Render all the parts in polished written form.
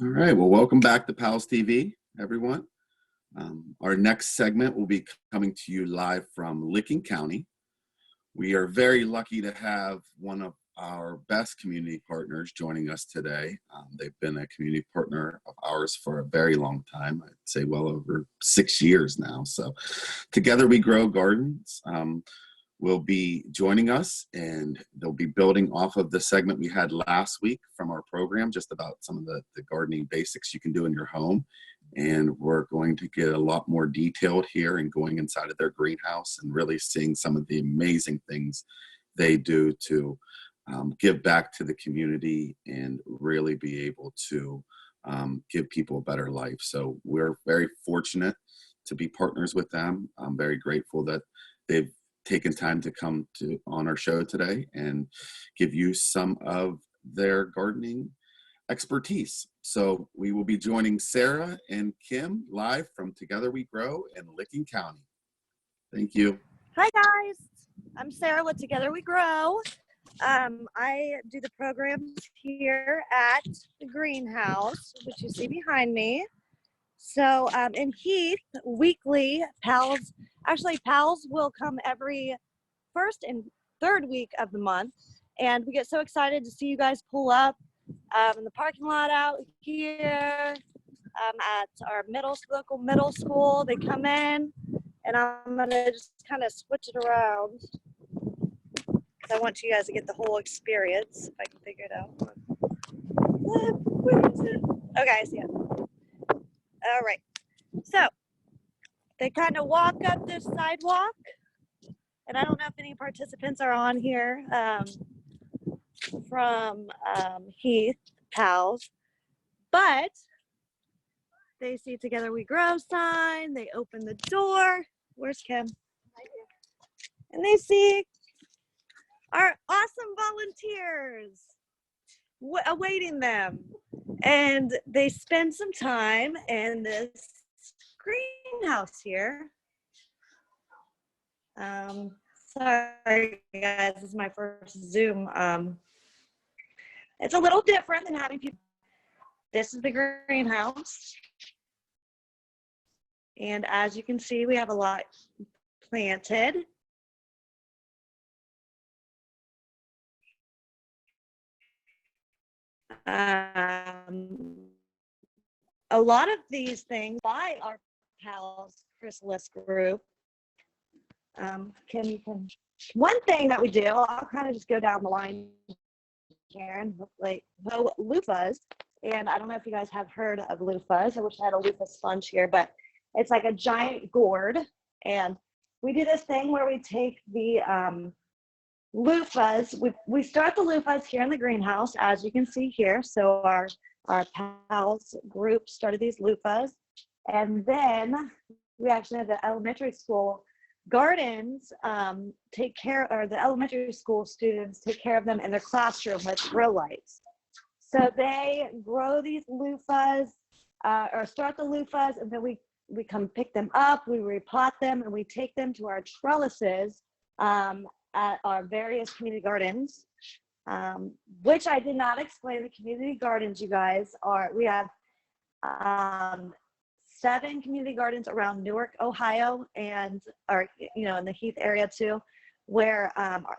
All right, well, welcome back to PALS TV, everyone. Our next segment will be coming to you live from Licking County. We are very lucky to have one of our best community partners joining us today. They've been a community partner of ours for a very long time, I'd say well over 6 years now. So Together We Grow Gardens will be joining us, and they'll be building off of the segment we had last week from our program, just about some of the gardening basics you can do in your home. And we're going to get a lot more detailed here and going inside of their greenhouse and really seeing some of the amazing things they do to give back to the community and really be able to give people a better life. So we're very fortunate to be partners with them. I'm very grateful that they've taken time to come on our show today and give you some of their gardening expertise. So we will be joining Sarah and Kim live from Together We Grow in Licking County. Thank you. Hi guys, I'm Sarah with Together We Grow. I do the programs here at the greenhouse, which you see behind me. So in Heath, weekly PALS will come every first and third week of the month. And we get so excited to see you guys pull up in the parking lot out here at our local middle school. They come in, and I'm gonna just kind of switch it around. I want you guys to get the whole experience, if I can figure it out. Where is it? Okay, I see it. All right, so they kind of walk up this sidewalk, and I don't know if any participants are on here from Heath PALS, but they see Together We Grow sign, they open the door. Where's Kim? And they see our awesome volunteers awaiting them. And they spend some time in this greenhouse here. Sorry guys, this is my first Zoom. It's a little different than having people. This is the greenhouse. And as you can see, we have a lot planted. A lot of these things by our PALS chrysalis group. One thing that we do, I'll kind of just go down the line here, and like loofahs. And I don't know if you guys have heard of loofahs. I wish I had a loofah sponge here, but it's like a giant gourd. And we do this thing where we take the loofahs. We start the loofahs here in the greenhouse, as you can see here. So our PALS group started these loofahs. And then we actually have the elementary school gardens the elementary school students take care of them in their classroom with grow lights. So they grow these loofahs or start the loofahs, and then we come pick them up, we repot them, and we take them to our trellises at our various community gardens, which I did not explain. The community gardens, you guys, we have 7 community gardens around Newark, Ohio, and in the Heath area too, where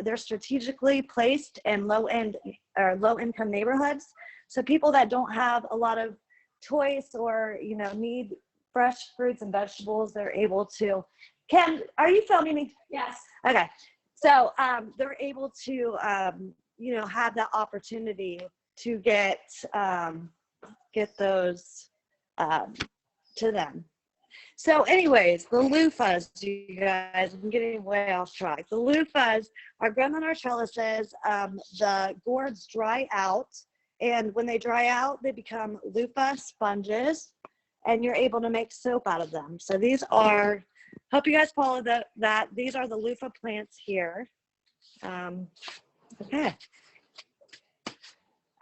they're strategically placed in low-income neighborhoods. So people that don't have a lot of choice or need fresh fruits and vegetables, they're able to. Kim, are you filming me? Yes. Okay. So they're able to have that opportunity to get those to them. So anyways, the loofahs, you guys, I'm getting way off track. The loofahs are grown on our trellises. The gourds dry out, and when they dry out, they become loofah sponges, and you're able to make soap out of them. So these are, hope you guys follow that. These are the loofah plants here. Okay.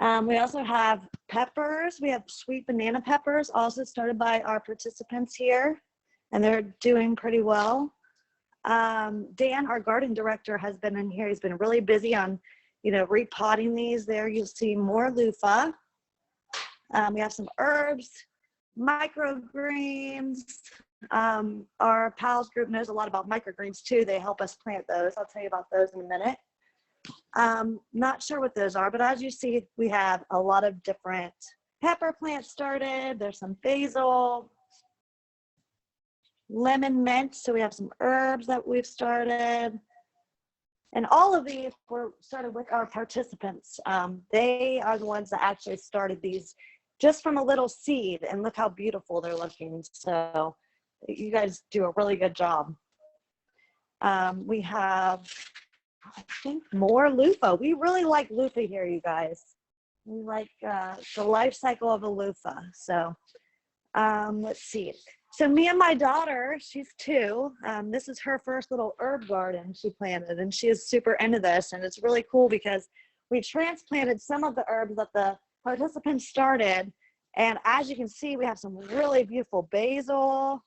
We also have peppers. We have sweet banana peppers, also started by our participants here, and they're doing pretty well. Dan, our garden director, has been in here. He's been really busy on, repotting these. There you'll see more loofah. We have some herbs, microgreens. Our PALS group knows a lot about microgreens too. They help us plant those. I'll tell you about those in a minute. Not sure what those are, but as you see, we have a lot of different pepper plants started. There's some basil, lemon mint. So we have some herbs that we've started. And all of these were started with our participants. They are the ones that actually started these just from a little seed, and look how beautiful they're looking. So you guys do a really good job. We have, I think, more loofah. We really like loofah here, you guys. We like the life cycle of a loofah. So let's see. So me and my daughter, she's 2. This is her first little herb garden she planted, and she is super into this. And it's really cool because we transplanted some of the herbs that the participants started. And as you can see, we have some really beautiful basil.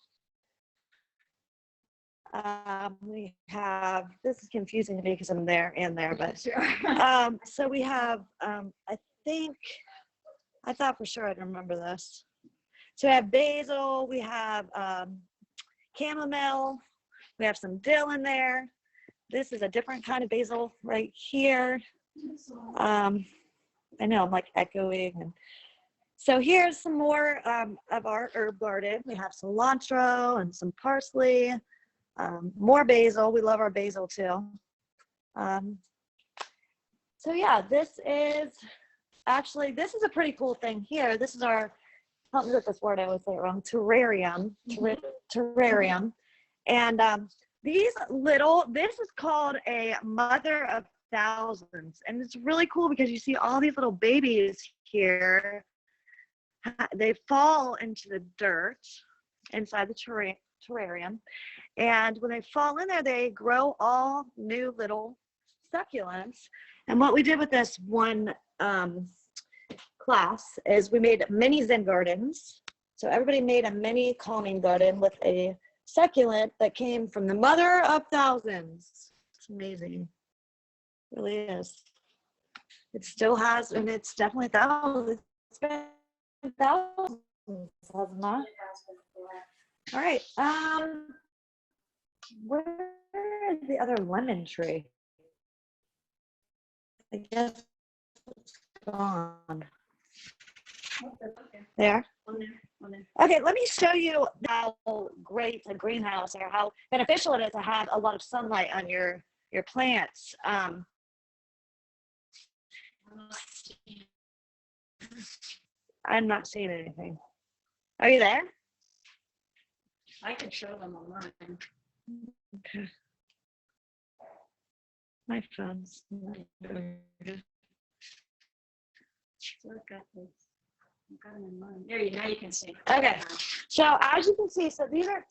We have, this is confusing to me because I'm there and there, but so we have, I thought for sure I'd remember this. So we have basil, we have chamomile, we have some dill in there. This is a different kind of basil right here. I know I'm like echoing. And so here's some more of our herb garden. We have cilantro and some parsley, more basil. We love our basil too. So yeah, this is a pretty cool thing here. This is our, help me with this word, I always say it wrong, terrarium. Terrarium. And this is called a mother of thousands. And it's really cool because you see all these little babies here. They fall into the dirt inside the terrarium. And when they fall in there, they grow all new little succulents. And what we did with this one class is we made mini Zen gardens. So everybody made a mini calming garden with a succulent that came from the mother of thousands. It's amazing. It really is. It still has, and it's definitely thousands. It's been thousands, has it not? All right. Where is the other lemon tree? I guess it's gone. There. Okay, let me show you how great a greenhouse or how beneficial it is to have a lot of sunlight on your plants. I'm not seeing anything. Are you there? I can show them online. Okay. My phone's not good. So I've got this. I've got them in mine. There you now you can see. Okay. So as you can see, so these are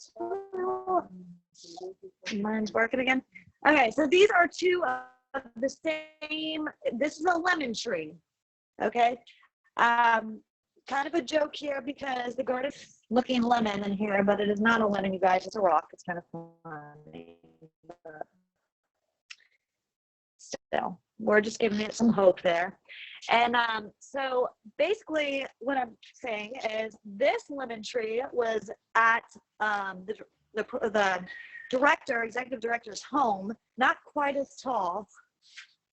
two. Mine's working again. Okay, so these are two of the same. This is a lemon tree. Okay. Kind of a joke here because the garden is looking lemon in here, but it is not a lemon, you guys. It's a rock. It's kind of funny. But still, we're just giving it some hope there. And so basically what I'm saying is this lemon tree was at the executive director's home, not quite as tall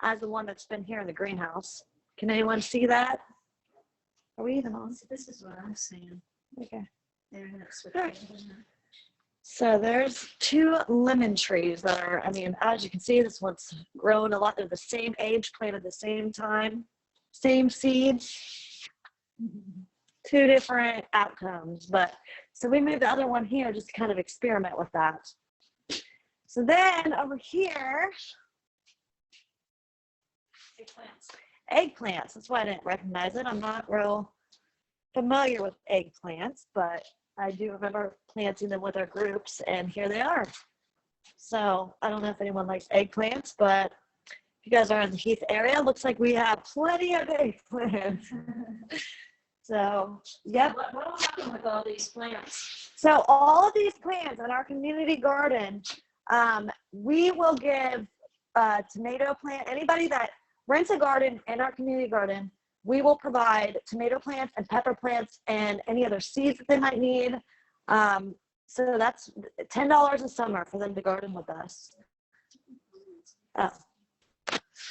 as the one that's been here in the greenhouse. Can anyone see that? Are we even on? So this is what I'm saying. Okay. There, so there's 2 lemon trees that are, I mean, as you can see, this one's grown a lot. They're the same age, planted at the same time, same seeds, 2 different outcomes. But so we moved the other one here just to kind of experiment with that. So then over here, eggplants. That's why I didn't recognize it. I'm not real familiar with eggplants, but I do remember planting them with our groups, and here they are. So I don't know if anyone likes eggplants, but if you guys are in the Heath area, looks like we have plenty of eggplants. So, yep. What will happen with all these plants? So all of these plants in our community garden, we will give tomato plant, anybody that rents a garden in our community garden, we will provide tomato plants and pepper plants and any other seeds that they might need. So that's $10 a summer for them to garden with us. Oh.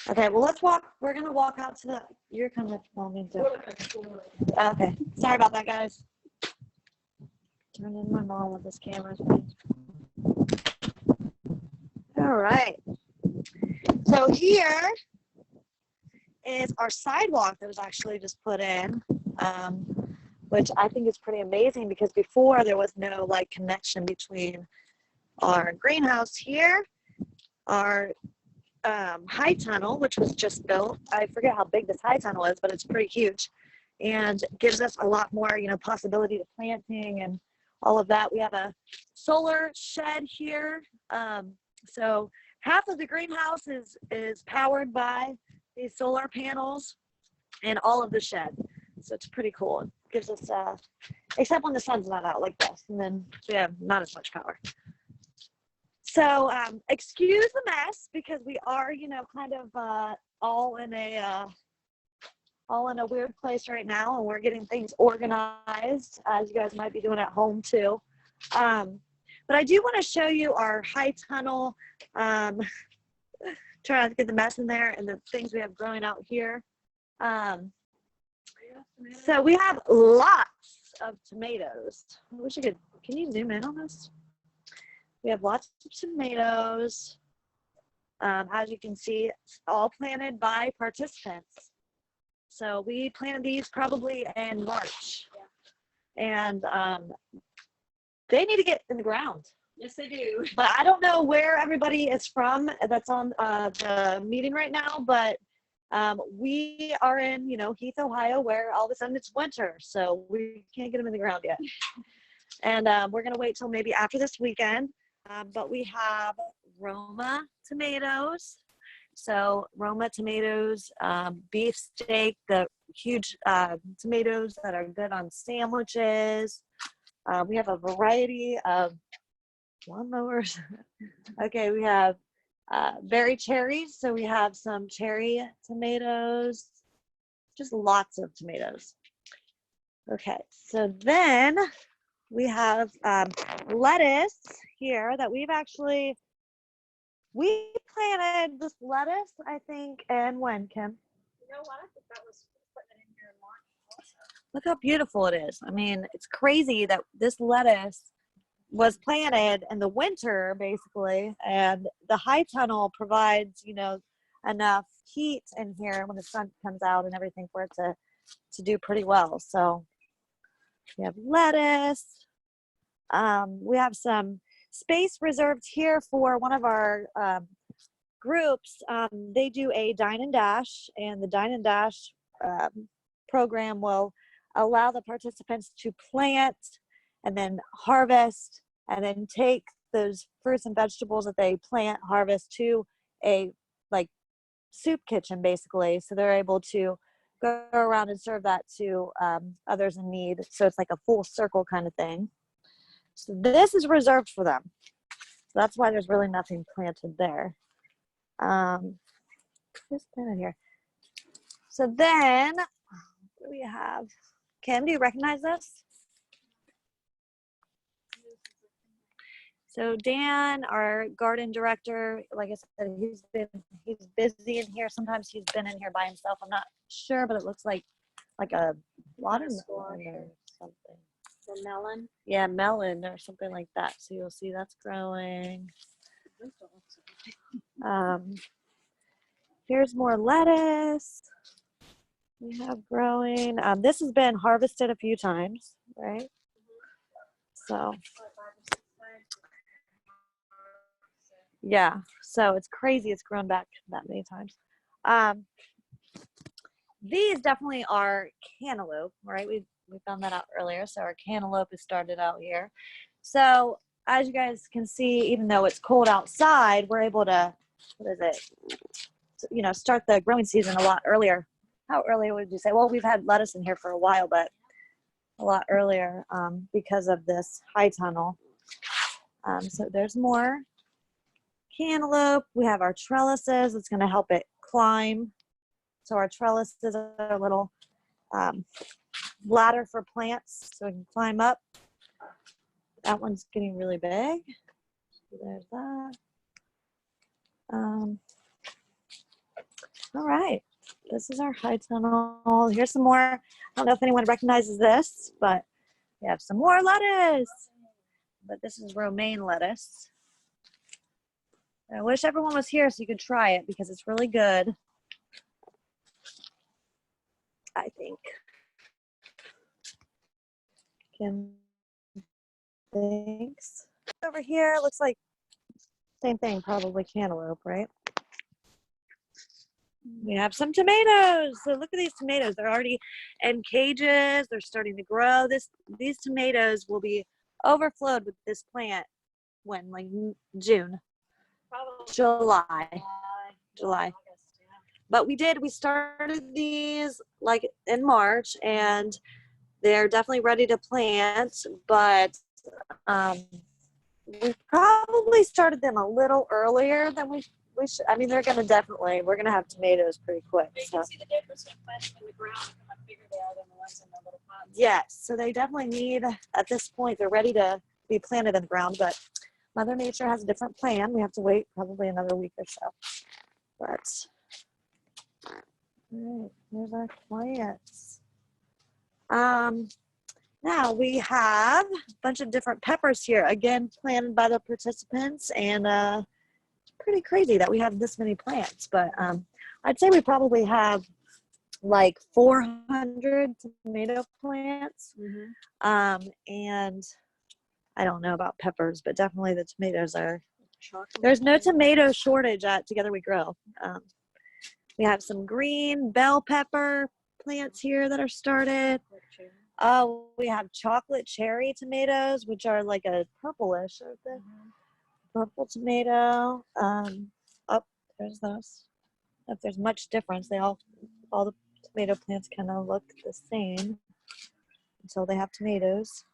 Okay, well, let's walk. We're going to walk out to the, you're kind of filming too. Okay, sorry about that, guys. Turning my mom with this camera. All right. So here is our sidewalk that was actually just put in, which I think is pretty amazing because before there was no like connection between our greenhouse here, our high tunnel, which was just built. I forget how big this high tunnel is, but it's pretty huge and gives us a lot more, you know, possibility to planting and all of that. We have a solar shed here. So half of the greenhouse is powered by these solar panels and all of the shed. So it's pretty cool. It gives us, except when the sun's not out like this, and then we have not as much power. So excuse the mess because we are, you know, kind of all in a weird place right now, and we're getting things organized, as you guys might be doing at home too. But I do want to show you our high tunnel. Try not to get the mess in there, and the things we have growing out here. So we have lots of tomatoes. I wish I could. Can you zoom in on this? We have lots of tomatoes. As you can see, it's all planted by participants. So we planted these probably in March. And they need to get in the ground. Yes, they do. But I don't know where everybody is from that's on the meeting right now, but we are in, you know, Heath, Ohio, where all of a sudden it's winter. So we can't get them in the ground yet. And we're going to wait till maybe after this weekend. But we have Roma tomatoes. So Roma tomatoes, beefsteak, the huge tomatoes that are good on sandwiches. We have a variety of lawnmowers. Okay, we have berry cherries. So we have some cherry tomatoes, just lots of tomatoes. Okay, so then we have lettuce here that we planted this lettuce, I think, and when, Kim? You know what? I think that was putting it in here in March also. Look how beautiful it is. I mean, it's crazy that this lettuce was planted in the winter, basically, and the high tunnel provides, you know, enough heat in here when the sun comes out and everything for it to do pretty well. So we have lettuce. We have some space reserved here for one of our groups. They do a Dine and Dash, and the Dine and Dash program will allow the participants to plant and then harvest and then take those fruits and vegetables that they plant, harvest to a like soup kitchen, basically. So they're able to go around and serve that to others in need. So it's like a full circle kind of thing. So this is reserved for them. So that's why there's really nothing planted there. Who's planted here? So then, what do we have? Kim, do you recognize this? So Dan, our garden director, like I said, he's busy in here. Sometimes he's been in here by himself. I'm not sure, but it looks like a watermelon or something. The melon. Yeah, melon or something like that. So you'll see that's growing. Here's more lettuce we have growing. This has been harvested a few times, right? So yeah, so it's crazy. It's grown back that many times. These definitely are cantaloupe, right? We found that out earlier. So our cantaloupe has started out here. So as you guys can see, even though it's cold outside, we're able to, you know, start the growing season a lot earlier. How early would you say? Well, we've had lettuce in here for a while, but a lot earlier because of this high tunnel. So there's more cantaloupe. We have our trellises. It's going to help it climb. So our trellises are little ladder for plants so I can climb up. That one's getting really big. There's that. All right, this is our high tunnel. Here's some more. I don't know if anyone recognizes this, but we have some more lettuce. But this is romaine lettuce. I wish everyone was here so you could try it because it's really good, I think. Kim, thanks. Over here, looks like same thing, probably cantaloupe, right? We have some tomatoes. So look at these tomatoes. They're already in cages. They're starting to grow. These tomatoes will be overflowed with this plant when, like June, Probably July. August, yeah. But we started these like in March, and they're definitely ready to plant, but we probably started them a little earlier than we should. I mean, we're gonna have tomatoes pretty quick. You So can see the difference when planting in the ground and how much bigger they are than the ones in the little pots. yes, so they definitely need, at this point, they're ready to be planted in the ground, but Mother Nature has a different plan. We have to wait probably another week or so. But all right, there's our plants. Now we have a bunch of different peppers here, again planted by the participants, and it's pretty crazy that we have this many plants, but I'd say we probably have like 400 tomato plants. And I don't know about peppers, but definitely the tomatoes are. There's no tomato shortage at Together We Grow. We have some green bell pepper plants here that are started. We have chocolate cherry tomatoes, which are like a purplish, aren't they? Purple tomato. There's those. If there's much difference, all the tomato plants kind of look the same until they have tomatoes.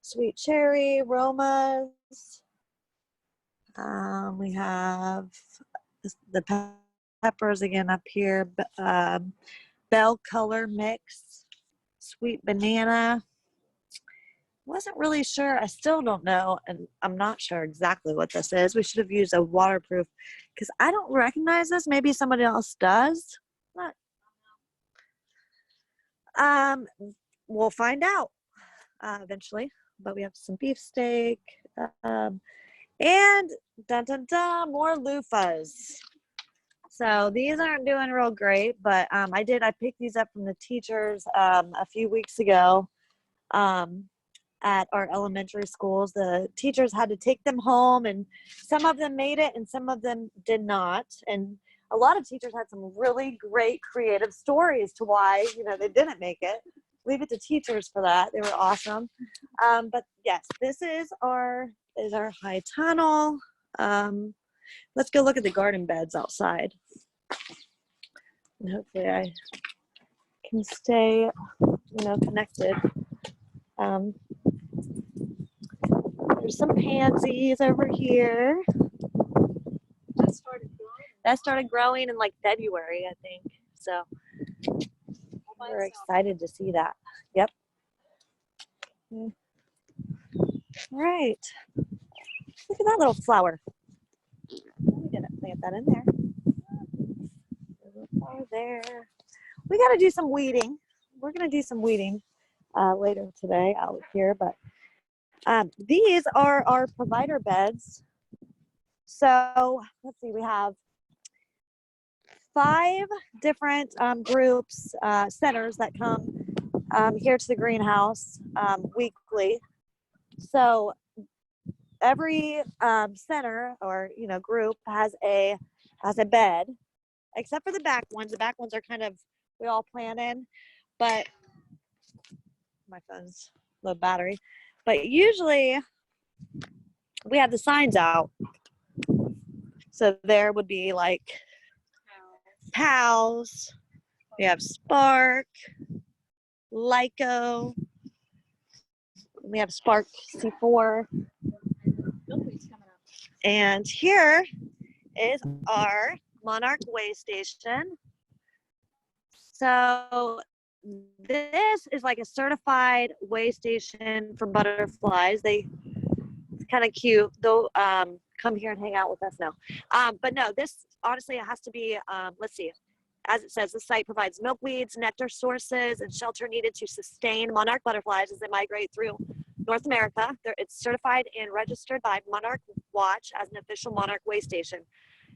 Sweet cherry, Romas. We have the peppers again up here. Bell color mix. Sweet banana. Wasn't really sure. I still don't know, and I'm not sure exactly what this is. We should have used a waterproof because I don't recognize this. Maybe somebody else does. We'll find out eventually. But we have some beefsteak, and dun dun dun, more loofahs. So these aren't doing real great, but I picked these up from the teachers a few weeks ago at our elementary schools. The teachers had to take them home, and some of them made it and some of them did not. And a lot of teachers had some really great creative stories to why, they didn't make it. Leave it to teachers for that. They were awesome. But yes, this is our high tunnel. Let's go look at the garden beds outside. And hopefully I can stay, connected. There's some pansies over here. That started growing in like February, I think. So we're excited to see that. Yep. All right. Look at that little flower. We didn't plant that in there. There's a little flower there. We got to do some weeding. We're going to do some weeding later today out here, but these are our provider beds. So let's see, we have 5 different groups, centers that come here to the greenhouse weekly. So every center or group has a bed, except for the back ones. The back ones are kind of, we all plan in, but my phone's low battery. But usually we have the signs out. So there would be like PALS, we have Spark, Lyco, we have Spark C4. And here is our Monarch Way Station. So this is like a certified way station for butterflies. It's kind of cute. They'll come here and hang out with us now. But no, this honestly, it has to be, let's see. As it says, the site provides milkweeds, nectar sources, and shelter needed to sustain monarch butterflies as they migrate through North America. It's certified and registered by Monarch Watch as an official monarch way station.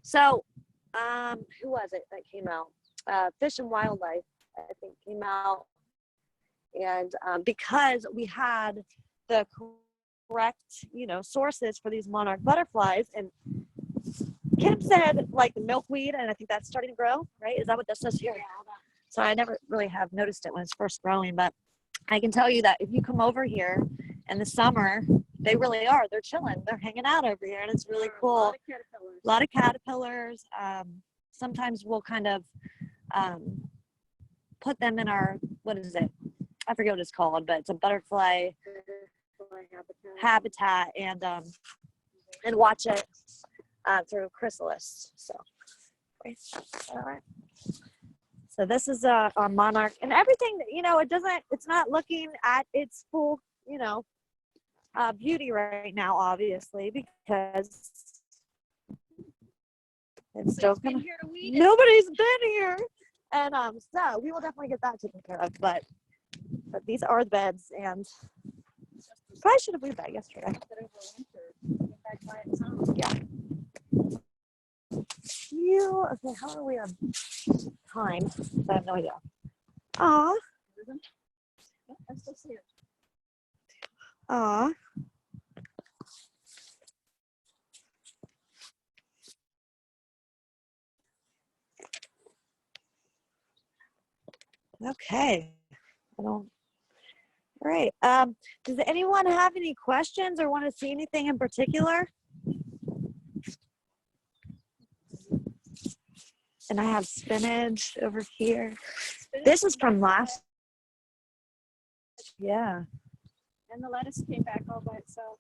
So, who was it that came out? Fish and Wildlife, I think, came out. And because we had the correct, sources for these monarch butterflies, and Kim said like the milkweed, and I think that's starting to grow, right? Is that what this says here? Yeah. So I never really have noticed it when it's first growing, but I can tell you that if you come over here in the summer, they really are. They're chilling. They're hanging out over here, and it's really cool. A lot of caterpillars. Sometimes we'll kind of put them in our, what is it? I forget what it's called, but it's a butterfly habitat, and watch it through chrysalis. So, all right. So this is our monarch, and everything. It's not looking at its full, beauty right now, obviously, because it's still gonna. Nobody's been here, and so we will definitely get that taken care of. But these are the beds, and probably should have moved that yesterday. Yeah. Okay, how are we on time? I have no idea. Aw. I still see it. Aw. Okay. All right. Does anyone have any questions or want to see anything in particular? And I have spinach over here. This is from last. Yeah. And the lettuce came back all by itself.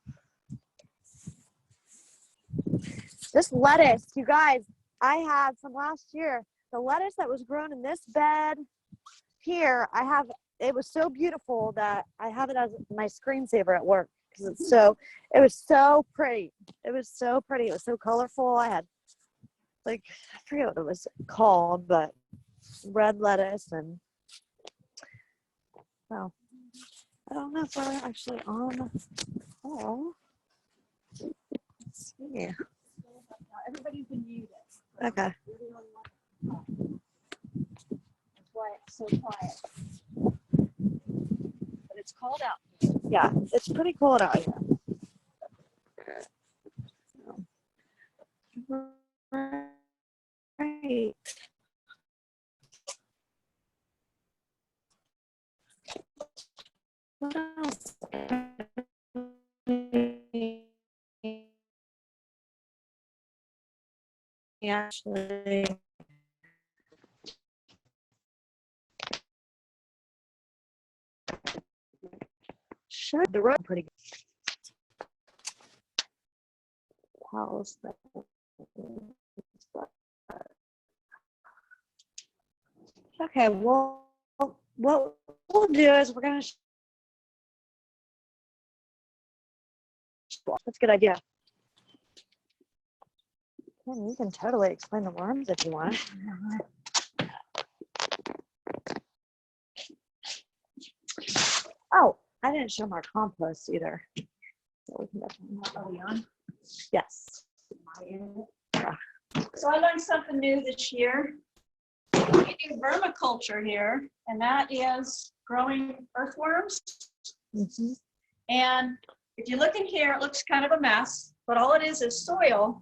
This lettuce, you guys, I had from last year. The lettuce that was grown in this bed here, it was so beautiful that I have it as my screensaver at work because it was so pretty. It was so pretty. It was so colorful. I had I forget what it was called, but red lettuce, and well, I don't know if we're actually on. Oh, let's see. Everybody's been muted. Okay. That's why it's so quiet. But it's cold out. Yeah, it's pretty cold out here. Right. What else? Actually, sure, the road pretty good. PALS. Okay, well, what we'll do is we're gonna. That's a good idea. You can totally explain the worms if you want. Oh, I didn't show my compost either. So we can definitely. Are we on? Yes. Yeah. So I learned something new this year. We do vermiculture here, and that is growing earthworms. Mm-hmm. And if you look in here, it looks kind of a mess, but all it is soil.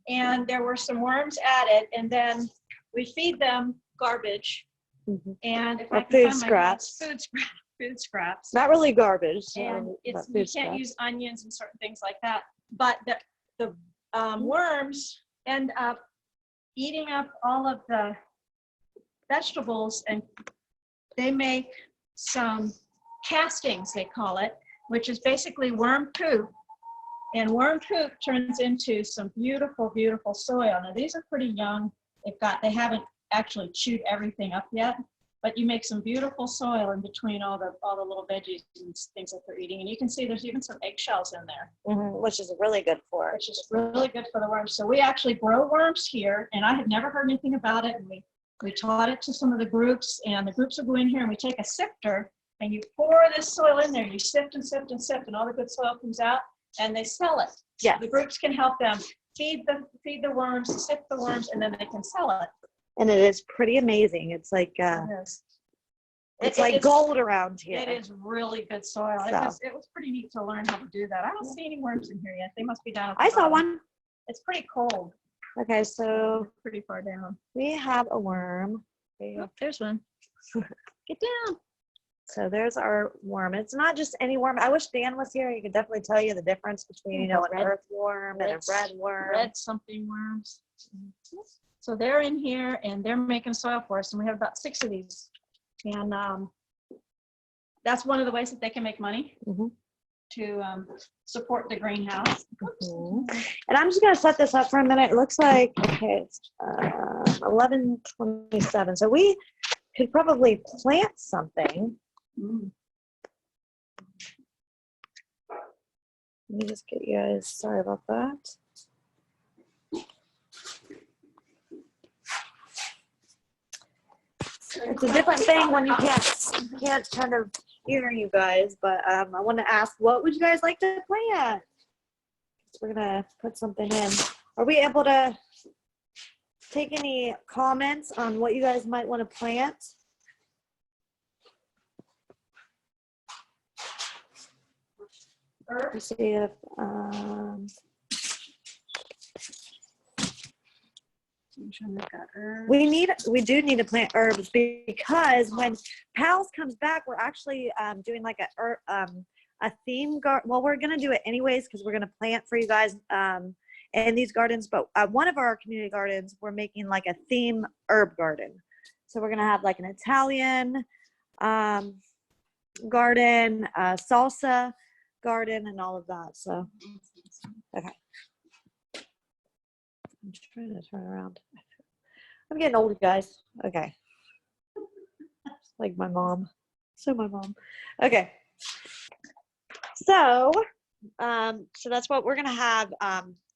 And there were some worms added, and then we feed them garbage. Mm-hmm. And if Or I can food find my scraps. notes, food scraps. Not really garbage. And you food can't scraps. use onions and certain things like that. But the worms end up eating up all of the vegetables, and they make some castings, they call it, which is basically worm poop. And worm poop turns into some beautiful, beautiful soil. Now these are pretty young. They haven't actually chewed everything up yet, but you make some beautiful soil in between all the little veggies and things that they're eating. And you can see there's even some eggshells in there. Which is really good for Which is really good for the worms. So we actually grow worms here, and I had never heard anything about it. And we taught it to some of the groups, and the groups will go in here and we take a sifter and you pour this soil in there, you sift and sift and sift, and all the good soil comes out, and they sell it. Yeah. The groups can help them feed the worms, sift the worms, and then they can sell it. And it is pretty amazing. It's like it's like gold around here. It is really good soil. So. It was pretty neat to learn how to do that. I don't see any worms in here yet. They must be down. I saw one. It's pretty cold. Okay, so Pretty far down. we have a worm. Oh, there's one. Get down. So there's our worm. It's not just any worm. I wish Dan was here. He could definitely tell you the difference between, you know, an earthworm and a red worm. Red something worms. So they're in here and they're making soil for us, and we have about 6 of these. And that's one of the ways that they can make money to support the greenhouse. And I'm just gonna set this up for a minute. It looks like, okay, it's 11:27. So we could probably plant something. Let me just get you guys, sorry about that. It's a different thing when you can't kind of hear you guys, but I want to ask, what would you guys like to plant? We're gonna put something in. Are we able to take any comments on what you guys might want to plant? Let's see if we do need to plant herbs, because when PALS comes back, we're actually doing like a theme garden. Well, we're gonna do it anyways because we're gonna plant for you guys in these gardens. But one of our community gardens, we're making like a theme herb garden. So we're gonna have like an Italian garden, salsa garden, and all of that. So okay. I'm just trying to turn around. I'm getting old, guys. Okay. Like my mom. So my mom. Okay. So, so that's what we're going to have.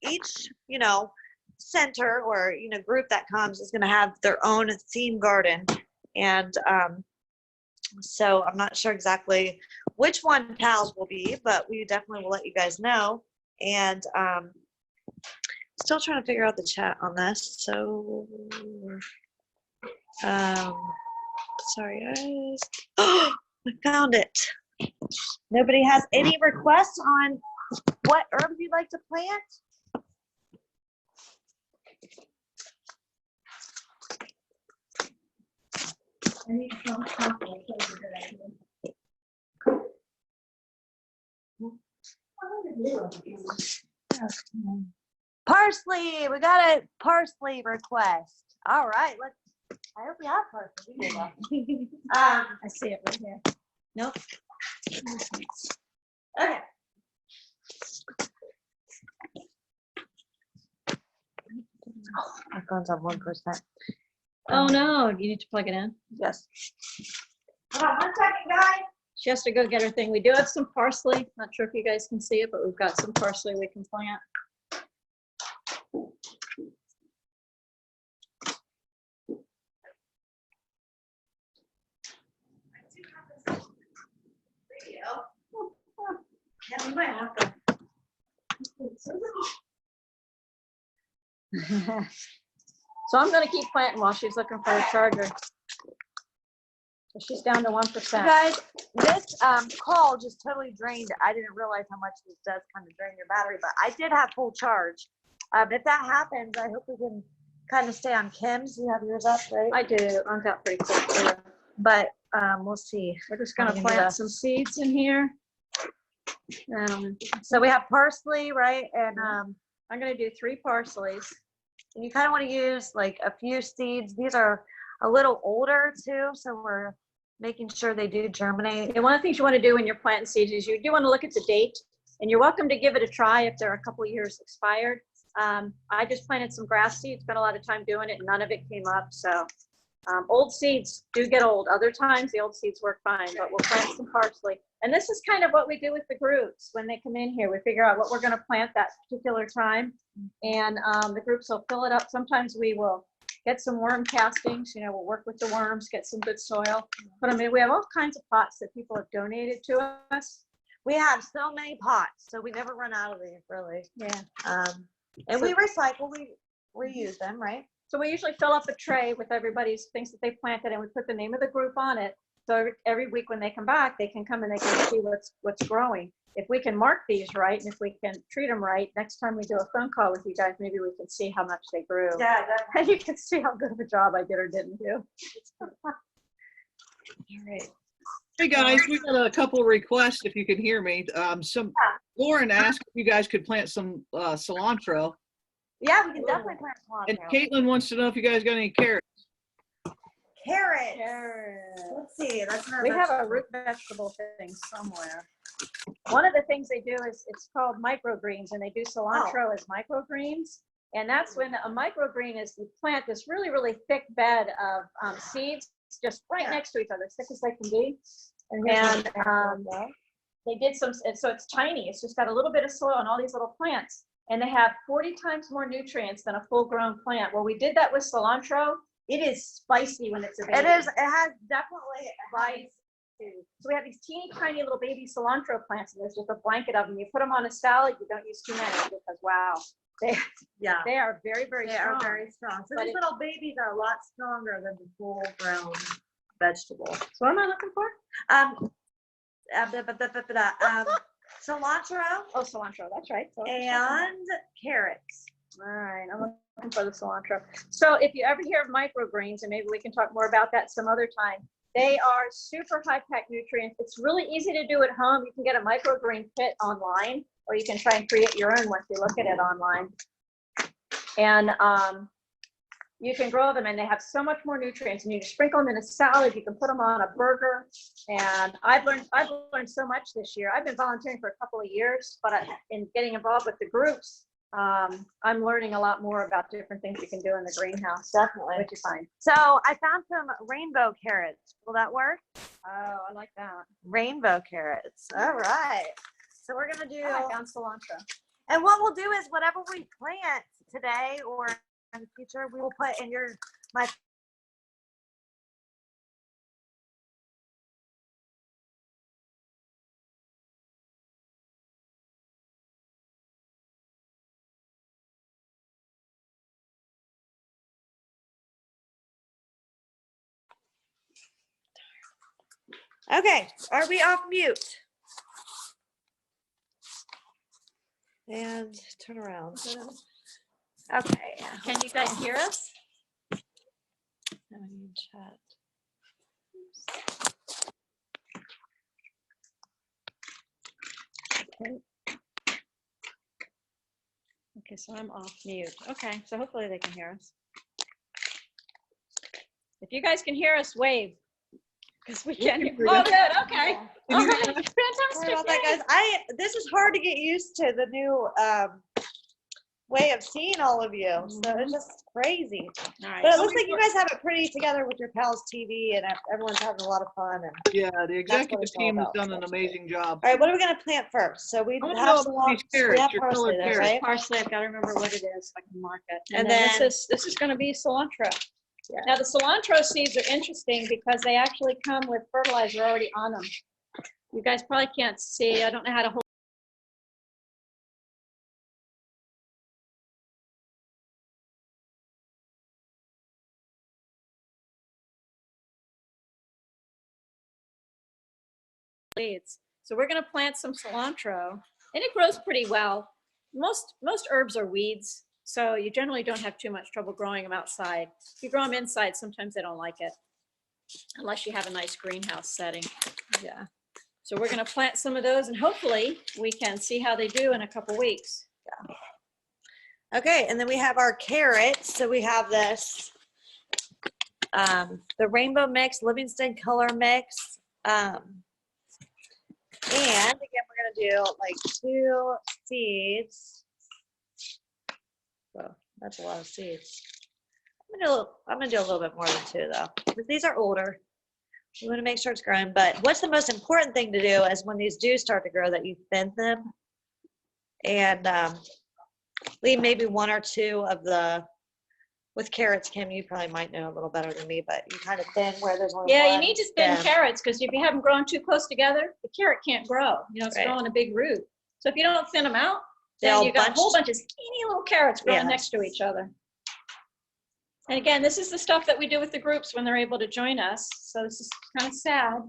Each, you know, center or, you know, group that comes is going to have their own theme garden. And so I'm not sure exactly which one PALS will be, but we definitely will let you guys know. And, still trying to figure out the chat on this. So, sorry guys. Oh, I found it. Nobody has any requests on what herbs you'd like to plant? Parsley, we got a parsley request. All right, I hope we have parsley. I see it right here. Nope. Okay. Oh, my phone's on 1%. Oh no, you need to plug it in. Yes. Hold on 1 second, guys. She has to go get her thing. We do have some parsley. Not sure if you guys can see it, but we've got some parsley we can plant. Yeah, we might have to. So I'm going to keep planting while she's looking for a charger. So she's down to 1%. Guys, this call just totally drained. I didn't realize how much this does kind of drain your battery, but I did have full charge. If that happens, I hope we can kind of stay on Kim's. You have yours up, right? I do. I'm got pretty quick too. But we'll see. We're just going to plant some seeds in here. So we have parsley, right? And I'm going to do 3 parsleys. and you kind of want to use like a few seeds. These are a little older too, so we're making sure they do germinate. And one of the things you want to do when you're planting seeds is you do want to look at the date, and you're welcome to give it a try if they're a couple of years expired. I just planted some grass seeds, spent a lot of time doing it, and none of it came up. So Old seeds do get old. Other times the old seeds work fine, but we'll plant some parsley. And this is kind of what we do with the groups when they come in here. We figure out what we're going to plant that particular time, and the groups will fill it up. Sometimes we will get some worm castings. You know, we'll work with the worms, get some good soil. But I mean, we have all kinds of pots that people have donated to us. We have so many pots, so we never run out of these, really. Yeah. And we recycle, we reuse them, right? So we usually fill up a tray with everybody's things that they planted, and we put the name of the group on it. So every week when they come back, they can come and they can see what's growing. If we can mark these right, and if we can treat them right, next time we do a phone call with you guys, maybe we can see how much they grew. Yeah, And you can see how good of a job I did or didn't do. All right. Hey guys, we got a couple requests if you can hear me. Lauren asked if you guys could plant some cilantro, yeah, we can definitely plant and cilantro. Caitlin wants to know if you guys got any carrots. Carrots. Carrots. Let's see. That's not We have a root vegetable thing somewhere. One of the things they do is it's called microgreens, and they do cilantro as microgreens. And that's when a microgreen is you plant this really, really thick bed of seeds just right next to each other, as thick as they can be. And they did some, and so it's tiny. It's just got a little bit of soil and all these little plants. And they have 40 times more nutrients than a full-grown plant. Well, we did that with cilantro. It is spicy when it's a baby. It is. It has definitely Spicy. So we have these teeny tiny little baby cilantro plants, and there's just a blanket of them. You put them on a salad. You don't use too many because wow, they are very, very they strong. are very strong. So But these little babies are a lot stronger than the full-grown vegetable. So what am I looking for? Cilantro Oh, cilantro. That's right. So and carrots. all right, I'm looking for the cilantro. So if you ever hear of microgreens, and maybe we can talk more about that some other time, they are super high-pack nutrients. It's really easy to do at home. You can get a microgreen kit online, or you can try and create your own once you look at it online. And you can grow them, and they have so much more nutrients. And you just sprinkle them in a salad. You can put them on a burger. And I've learned so much this year. I've been volunteering for a couple of years, but in getting involved with the groups, I'm learning a lot more about different things you can do in the greenhouse. Definitely. What'd you find? So I found some rainbow carrots. Will that work? Oh, I like that. Rainbow carrots. All right. So we're gonna do. I found cilantro. And what we'll do is whatever we plant today or in the future, we will put in my. Okay, are we off mute? And turn around. Okay. Can you guys hear us? Now we need chat. Okay, so I'm off mute. Okay, so hopefully they can hear us. If you guys can hear us, wave. Because we can. Oh, good. Okay. All right. Sorry Fantastic. about that, guys. This is hard to get used to, the new way of seeing all of you. So it's just crazy. All right. But it looks like you guys have it pretty together with your PALS TV, and everyone's having a lot of fun. And Yeah, the executive it's all team has about. done an amazing job. all right, what are we gonna plant first? So we I wanna have know about these we carrots, have your parsley colored there, carrots. right? Parsley, I've got to remember what it is so I can mark it. And then then- this is going to be cilantro. Yeah. Now the cilantro seeds are interesting because they actually come with fertilizer already on them. You guys probably can't see. I don't know how to hold. Seeds. So we're going to plant some cilantro, and it grows pretty well. Most herbs are weeds, so you generally don't have too much trouble growing them outside. If you grow them inside, sometimes they don't like it, unless you have a nice greenhouse setting. Yeah. So we're going to plant some of those, and hopefully we can see how they do in a couple weeks. Okay, and then we have our carrots. So we have this, the rainbow mix, Livingston color mix. And again, we're gonna do like 2 seeds. Whoa, that's a lot of seeds. I'm gonna do a little bit more than 2 though, because these are older. We want to make sure it's growing, but what's the most important thing to do is when these do start to grow that you thin them and leave maybe 1 or 2 of the, with carrots, Kim, you probably might know a little better than me, but you kind of thin where there's only Yeah, you one need to thin stem. carrots because if you have them growing too close together, the carrot can't grow. You know, it's Right. growing a big root. So if you don't thin them out, They then all you got a whole bunched. bunch of skinny little carrots growing Yeah. next to each other. And again, this is the stuff that we do with the groups when they're able to join us. So this is kind of sad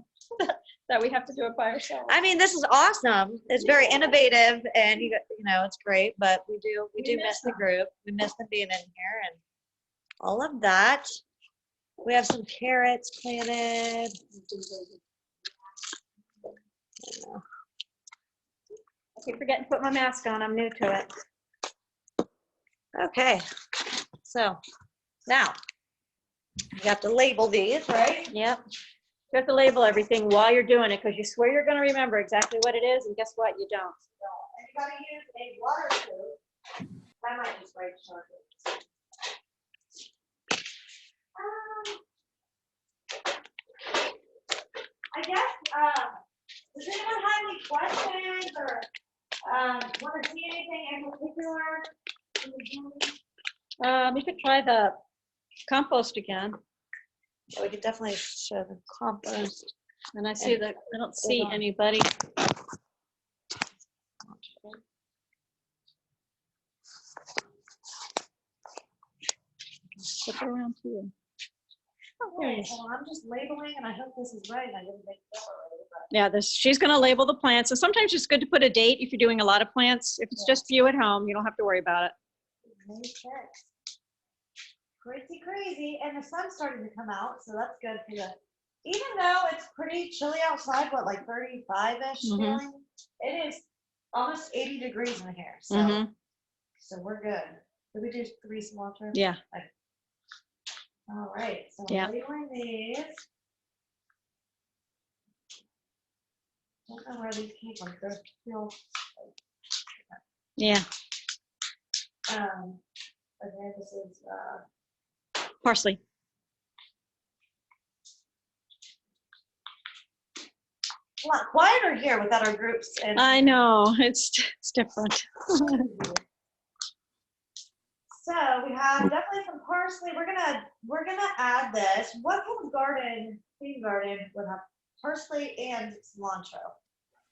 that we have to do it by ourselves. I mean, this is awesome. It's very innovative, and you know, it's great. But we do miss the group. We miss them being in here and all of that. We have some carrots planted. I keep forgetting to put my mask on. I'm new to it. Okay, so now you have to label these, right? Yep. You have to label everything while you're doing it because you swear you're going to remember exactly what it is, and guess what? You don't. Anybody use a water tube? I might just write short. I guess, does anyone have any questions or want to see anything in particular? We could try the compost again. Yeah, we could definitely show the compost. And I see that I don't see anybody. Flip it around to you. Okay, so I'm just labeling, and I hope this is right. I didn't make that already, but. Yeah, she's going to label the plants. And sometimes it's good to put a date if you're doing a lot of plants. If it's just you at home, you don't have to worry about it. May 6th. Crazy, and the sun's starting to come out, so that's good for the. Even though it's pretty chilly outside, what, like 35-ish Mhm. feeling, it is almost 80 degrees in here, so Mhm. so we're good. Did we do 3 small turns? Yeah. All right, so Yeah. I'm labeling these. Don't know where these came from. They're still, Yeah. okay, this is Parsley. a lot quieter here without our groups. And I know. It's different. so we have definitely some parsley. We're gonna add this. What kind of garden, theme garden, would have parsley and cilantro?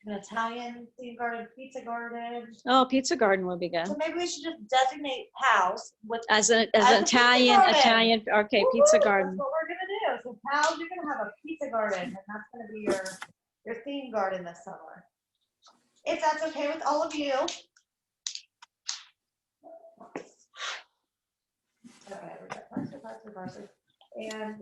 An Italian theme garden, pizza garden. Oh, pizza garden would be good. So maybe we should just designate PALS with As an As a pizza garden. Italian, okay, Woo-hoo, pizza that's garden. what we're gonna do. So PALS, you're gonna have a pizza garden, and that's gonna be your theme garden this summer. If that's okay with all of you. Okay, we got parsley. And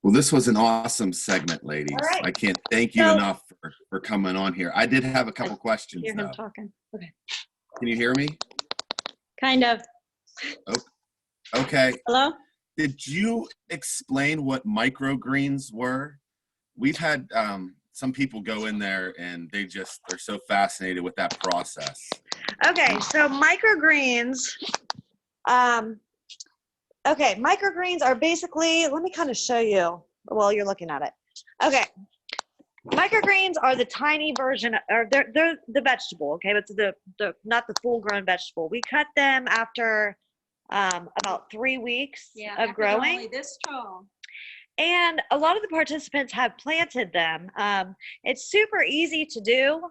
Well, this was an awesome segment, ladies. All right. I can't thank you So- enough for coming on here. I did have a couple questions Hear him though. talking. Okay. Can you hear me? Kind of. Okay. Hello? Did you explain what microgreens were? We've had some people go in there and they're so fascinated with that process. Okay, so microgreens. Okay, microgreens are basically, let me kind of show you while you're looking at it. Okay, microgreens are the tiny version, or they're the vegetable, okay, but the not the full-grown vegetable. We cut them after about 3 weeks of growing. Only this tall. And a lot of the participants have planted them. It's super easy to do.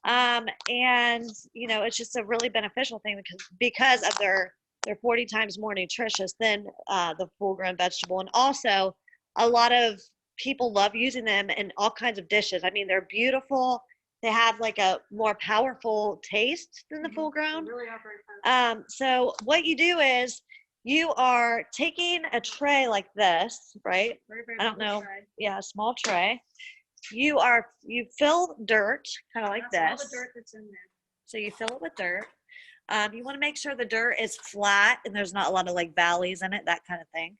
And, you know, it's just a really beneficial thing because of they're 40 times more nutritious than the full-grown vegetable. And also, a lot of people love using them in all kinds of dishes. I mean, they're beautiful. They have like a more powerful taste than the full-grown. Really are very fun. So what you do is you are taking a tray like this, right? Very, very I don't good know. try. Yeah, a small tray. You fill dirt, kind of like That's this. all the dirt that's in there. So you fill it with dirt. You want to make sure the dirt is flat and there's not a lot of like valleys in it, that kind of thing.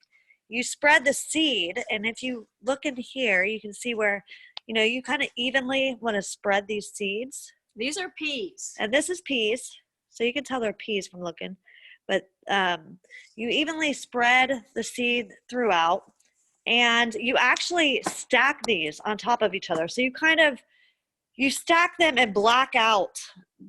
You spread the seed, and if you look in here, you can see where, you know, you kind of evenly want to spread these seeds. These are peas. And this is peas, so you can tell they're peas from looking. But you evenly spread the seed throughout, and you actually stack these on top of each other. So you stack them and black out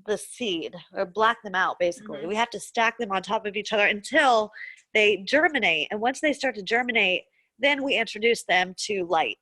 the seed, or black them out basically. We have to stack them on top of each other until they germinate. And once they start to germinate, then we introduce them to light.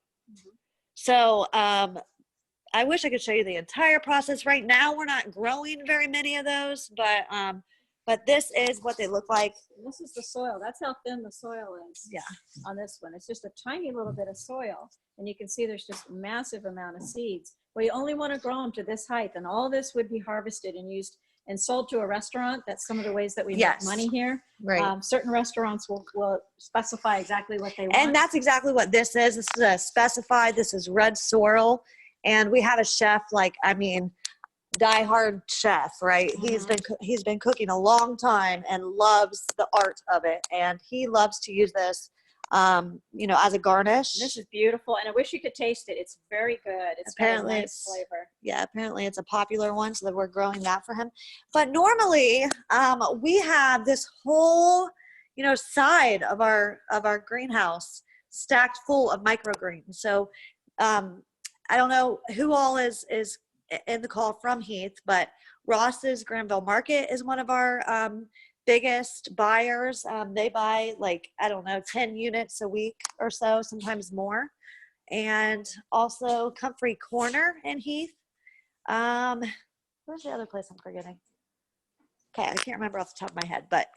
So I wish I could show you the entire process. Right now, we're not growing very many of those, but this is what they look like. This is the soil. That's how thin the soil is. Yeah. On this one, it's just a tiny little bit of soil, and you can see there's just a massive amount of seeds. Well, you only want to grow them to this height, and all this would be harvested and used and sold to a restaurant. That's some of the ways that we Yes. make money here. Right. Certain restaurants will specify exactly what they want. And that's exactly what this is. This is a specified, this is red sorrel. And we have a chef, diehard chef, right? He's been cooking a long time and loves the art of it. And he loves to use this, as a garnish. This is beautiful, and I wish you could taste it. It's very good. It's Apparently got a nice it's- flavor. Yeah, apparently it's a popular one, so that we're growing that for him. But normally, we have this whole, side of our greenhouse stacked full of microgreens. So, I don't know who all is in the call from Heath, but Ross's Granville Market is one of our biggest buyers. They buy 10 units a week or so, sometimes more. And also Comfrey Corner in Heath. Where's the other place I'm forgetting? Okay, I can't remember off the top of my head, but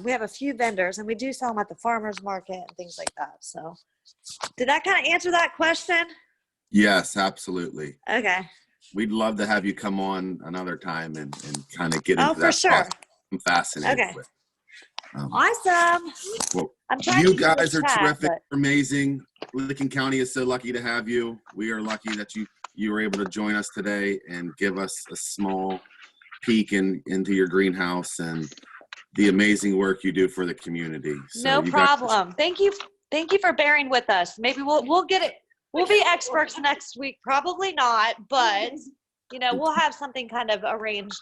we have a few vendors, and we do sell them at the farmer's market and things like that. So did that kind of answer that question? Yes, absolutely. Okay. We'd love to have you come on another time and kind of get into Oh, that for sure. process. I'm fascinated Okay. with. Awesome. Well, I'm trying you to keep guys the are chat, terrific, but- amazing. Licking County is so lucky to have you. We are lucky that you were able to join us today and give us a small peek into your greenhouse and the amazing work you do for the community. So No you guys- problem. Thank you for bearing with us. Maybe we'll get it. We'll be experts next week. Probably not, but we'll have something kind of arranged,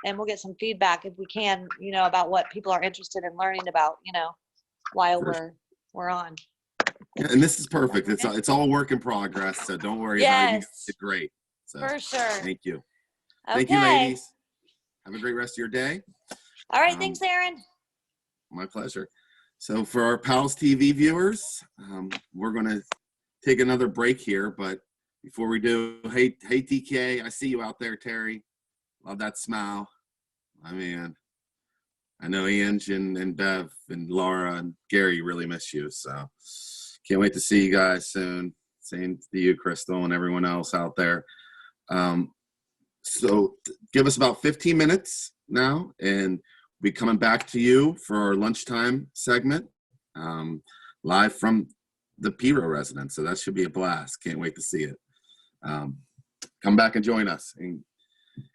and we'll get some feedback if we can, about what people are interested in learning about, while we're on. Yeah, and this is perfect. It's all work in progress, so don't worry about it. You Yes. did great. So For sure. thank you. Okay. Thank you, ladies. Have a great rest of your day. All right. Thanks, Aaron. My pleasure. So for our PALS TV viewers, we're going to take another break here. But before we do, hey TK, I see you out there, Terry. Love that smile. I mean, I know Ian and Bev and Laura and Gary really miss you. So can't wait to see you guys soon. Same to you, Crystal, and everyone else out there. So give us about 15 minutes now, and we'll be coming back to you for our lunchtime segment, live from the Piro residence. So that should be a blast. Can't wait to see it. Come back and join us. And